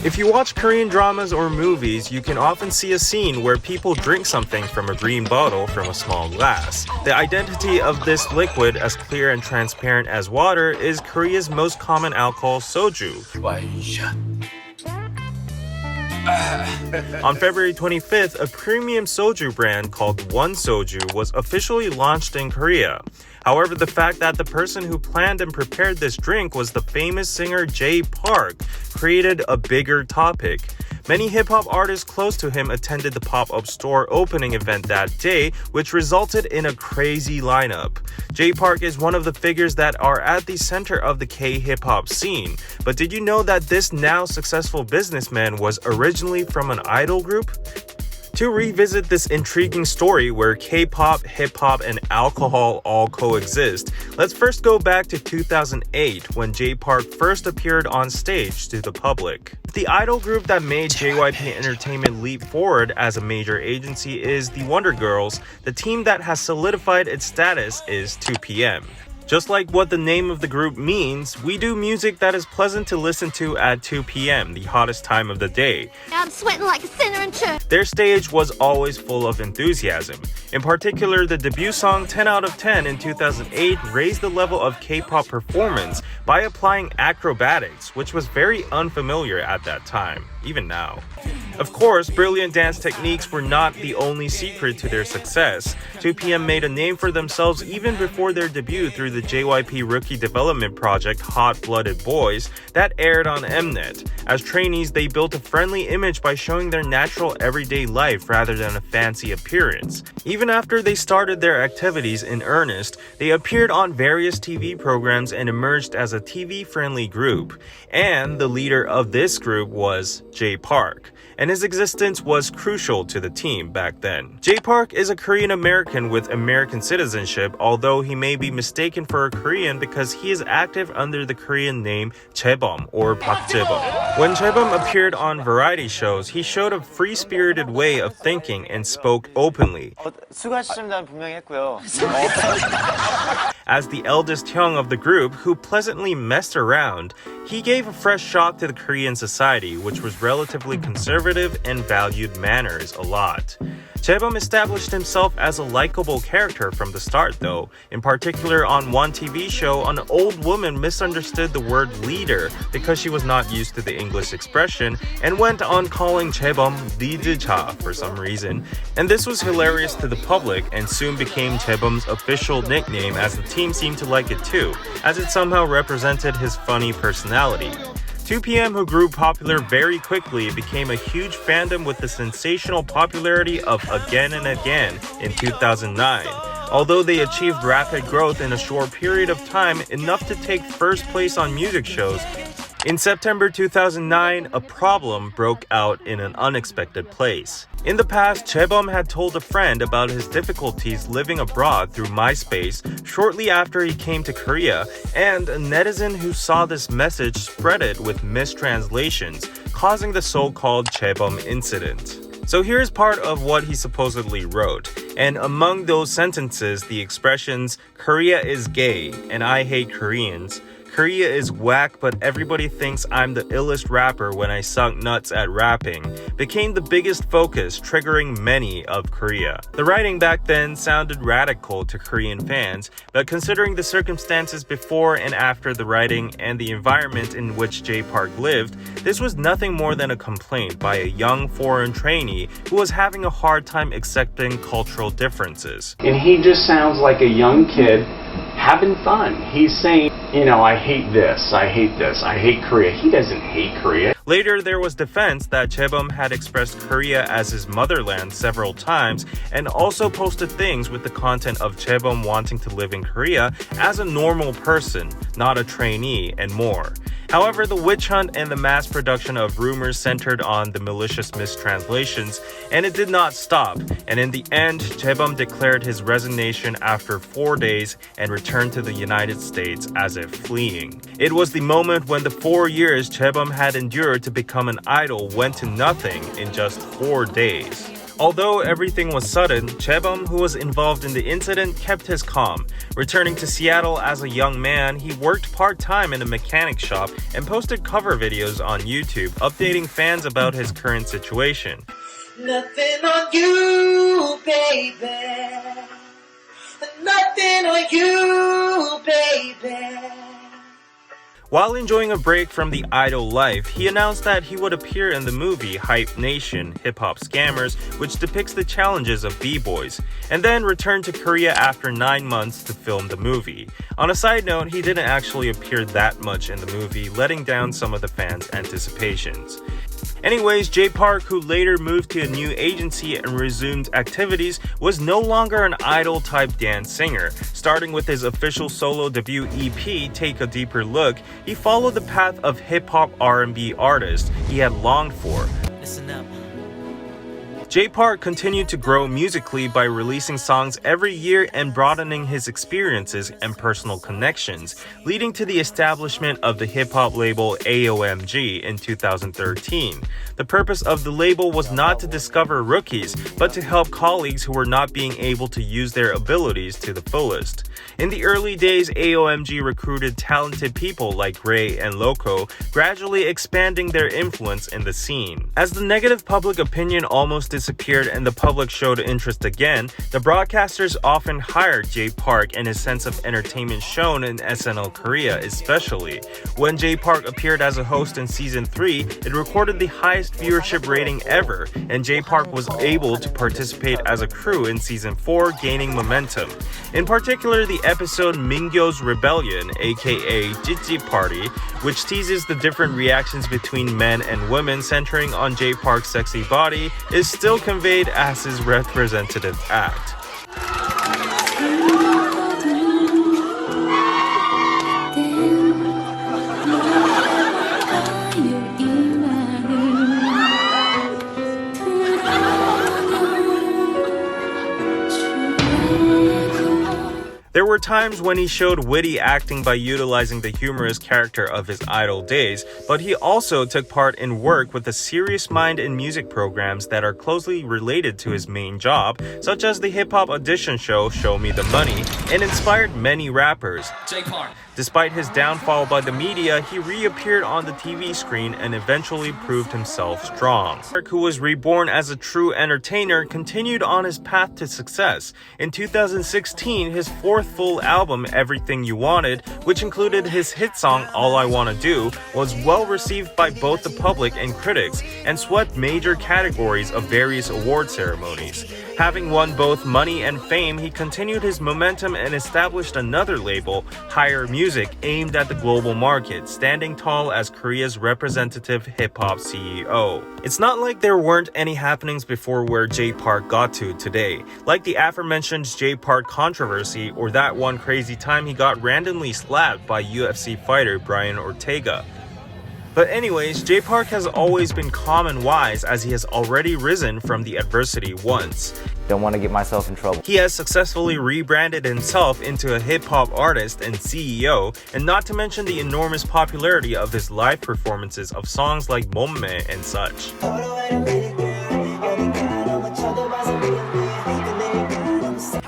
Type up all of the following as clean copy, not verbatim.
If you watch Korean dramas or movies, you can often see a scene where people drink something from a green bottle from a small glass. The identity of this liquid, as clear and transparent as water, is Korea's most common alcohol, soju. On February 25th, a premium soju brand called 𝙩𝙤𝙧𝙩𝙮 was officially launched in Korea. However, the fact that the person who planned and prepared this drink was the famous singer Jaebum Park created a bigger topic. Many hip-hop artists close to him attended the pop-up store opening event that day, which resulted in a crazy lineup. Jaebum Park is one of the figures that are at the center of the K-hip-hop scene. But did you know that this now successful businessman was originally from an idol group? To revisit this intriguing story where K-pop, hip-hop, and alcohol all coexist, let's first go back to 2008 when Jaebum Park first appeared on stage to the public. The idol group that made JYP Entertainment leap forward as a major agency is the Wonder Girls. The team that has solidified its status is 2PM. Just like what the name of the group means, we do music that is pleasant to listen to at 2 p.m., the hottest time of the day. I'm sweating like a cinnamon church. Their stage was always full of enthusiasm. In particular, the debut song 10 out of 10 in 2008 raised the level of K-pop performance by applying acrobatics, which was very unfamiliar at that time, even now. Of course, brilliant dance techniques were not the only secret to their success. 2PM made a name for themselves even before their debut through the JYP rookie development project Hot Blooded Boys that aired on Mnet. As trainees, they built a friendly image by showing their natural everyday life rather than a fancy appearance. Even after they started their activities in earnest, they appeared on various TV programs and emerged as a TV-friendly group. And the leader of this group was Jaebum Park, and his existence was crucial to the team back then. Jaebum Park is a Korean American with American citizenship, although he may be mistaken for a Korean because he is active under the Korean name Jaebum or Park Jaebum. When Jaebum appeared on variety shows, he showed a free-spirited way of thinking and spoke openly. 수고하셨습니다 분명히 했고요. As the eldest hyung of the group, who pleasantly messed around, he gave a fresh shock to the Korean society, which was relatively conservative and valued manners a lot. Jaebum established himself as a likable character from the start though. In particular, on one TV show, an old woman misunderstood the word leader because she was not used to the English expression and went on calling Jaebum 𝙩𝙩𝙩𝙮 for some reason. And this was hilarious to the public and soon became Jaebum's official nickname, as the team seemed to like it too, as it somehow represented his funny personality. 2PM, who grew popular very quickly, became a huge fandom with the sensational popularity of Again and Again in 2009. Although they achieved rapid growth in a short period of time, enough to take first place on music shows, in September 2009, a problem broke out in an unexpected place. In the past, Jaebum had told a friend about his difficulties living abroad through MySpace shortly after he came to Korea, and a netizen who saw this message spread it with mistranslations, causing the so-called Jaebum incident. So here's part of what he supposedly wrote, and among those sentences, the expressions "Korea is gay" and "I hate Koreans," "Korea is whack but everybody thinks I'm the illest rapper when I suck nuts at rapping" became the biggest focus, triggering many of Korea. The writing back then sounded radical to Korean fans, but considering the circumstances before and after the writing and the environment in which Jaebum Park lived, this was nothing more than a complaint by a young foreign trainee who was having a hard time accepting cultural differences. And he just sounds like a young kid having fun. He's saying, you know, I hate this, I hate this, I hate Korea. He doesn't hate Korea. Later, there was defense that Jaebum had expressed Korea as his motherland several times and also posted things with the content of Jaebum wanting to live in Korea as a normal person, not a trainee, and more. However, the witch hunt and the mass production of rumors centered on the malicious mistranslations, and it did not stop. And in the end, Jaebum declared his resignation after 4 days and returned to the United States as if fleeing. It was the moment when the 4 years Jaebum had endured to become an idol went to nothing in just 4 days. Although everything was sudden, Jaebum, who was involved in the incident, kept his calm. Returning to Seattle as a young man, he worked part-time in a mechanic shop and posted cover videos on YouTube, updating fans about his current situation. Nothing on you, baby. Nothing on you, baby. While enjoying a break from the idol life, he announced that he would appear in the movie Hype Nation, Hip-Hop Scammers, which depicts the challenges of b-boys, and then returned to Korea after 9 months to film the movie. On a side note, he didn't actually appear that much in the movie, letting down some of the fans' anticipations. Anyways, Jae Park, who later moved to a new agency and resumed activities, was no longer an idol-type dance singer. Starting with his official solo debut EP, Take a Deeper Look, he followed the path of hip-hop R&B artist he had longed for. Listen up. Jae Park continued to grow musically by releasing songs every year and broadening his experiences and personal connections, leading to the establishment of the hip-hop label AOMG in 2013. The purpose of the label was not to discover rookies, but to help colleagues who were not being able to use their abilities to the fullest. In the early days, AOMG recruited talented people like Ray and Loco, gradually expanding their influence in the scene. As the negative public opinion almost disappeared and the public showed interest again, the broadcasters often hired Jae Park, and his sense of entertainment shown in SNL Korea especially. When Jae Park appeared as a host in season 3, it recorded the highest viewership rating ever, and Jae Park was able to participate as a crew in season 4, gaining momentum. In particular, the episode Mingyo's Rebellion, aka 𝙩𝙩𝙩𝙮 Party, which teases the different reactions between men and women centering on Jae Park's sexy body, is still conveyed as his representative act. There were times when he showed witty acting by utilizing the humorous character of his idol days, but he also took part in work with a serious mind in music programs that are closely related to his main job, such as the hip-hop audition show Show Me the Money, and inspired many rappers. Despite his downfall by the media, he reappeared on the TV screen and eventually proved himself strong. Park, who was reborn as a true entertainer, continued on his path to success. In 2016, his fourth full album, Everything You Wanted, which included his hit song All I Wanna Do, was well received by both the public and critics, and swept major categories of various award ceremonies. Having won both money and fame, he continued his momentum and established another label, Higher Music, aimed at the global market, standing tall as Korea's representative hip-hop CEO. It's not like there weren't any happenings before where Jae Park got to today, like the aforementioned Jae Park controversy or that one crazy time he got randomly slapped by UFC fighter Brian Ortega. But anyways, Jae Park has always been calm and wise, as he has already risen from the adversity once. Don't want to get myself in trouble. He has successfully rebranded himself into a hip-hop artist and CEO, and not to mention the enormous popularity of his live performances of songs like 몸매 and such.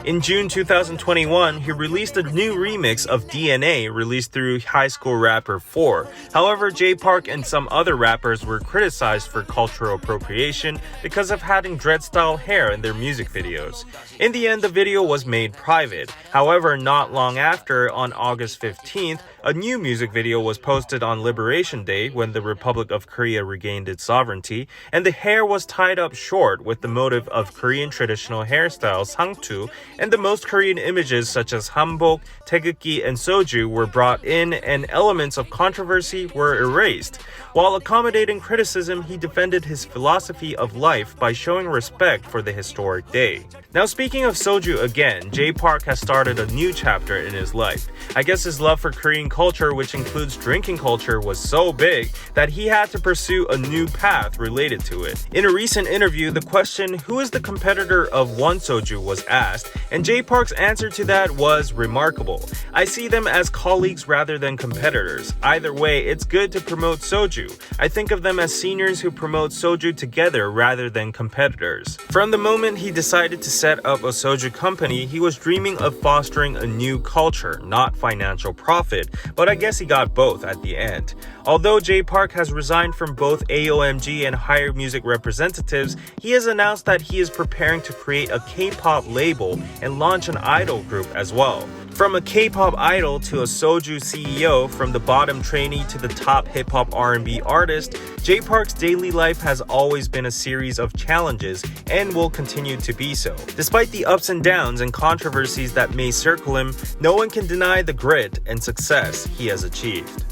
In June 2021, he released a new remix of DNA released through High School Rapper 4. However, Jae Park and some other rappers were criticized for cultural appropriation because of having dread-style hair in their music videos. In the end, the video was made private. However, not long after, on August 15th, a new music video was posted on Liberation Day, when the Republic of Korea regained its sovereignty, and the hair was tied up short with the motif of Korean traditional hairstyles 상투, and the most Korean images such as hanbok, taegukgi, and soju were brought in, and elements of controversy were erased. While accommodating criticism, he defended his philosophy of life by showing respect for the historic day. Now, speaking of soju again, Jae Park has started a new chapter in his life. I guess his love for Korean teen culture, which includes drinking culture, was so big that he had to pursue a new path related to it. In a recent interview, the question, "Who is the competitor of one Soju?" was asked, and Jay Park's answer to that was remarkable. "I see them as colleagues rather than competitors. Either way, it's good to promote Soju. I think of them as seniors who promote Soju together rather than competitors." From the moment he decided to set up a Soju company, he was dreaming of fostering a new culture, not financial profit, but I guess he got both at the end. Although Jay Park has resigned from both AOMG and Higher Music representatives, he has announced that he is preparing to create a K-pop label and launch an idol group as well. From a K-pop idol to a Soju CEO, from the bottom trainee to the top hip-hop R&B artist, Jay Park's daily life has always been a series of challenges and will continue to be so. Despite the ups and downs and controversies that may circle him, no one can deny the grit and success he has achieved.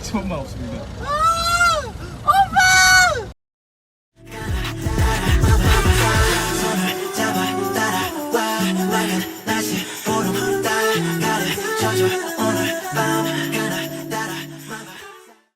정말 없습니다.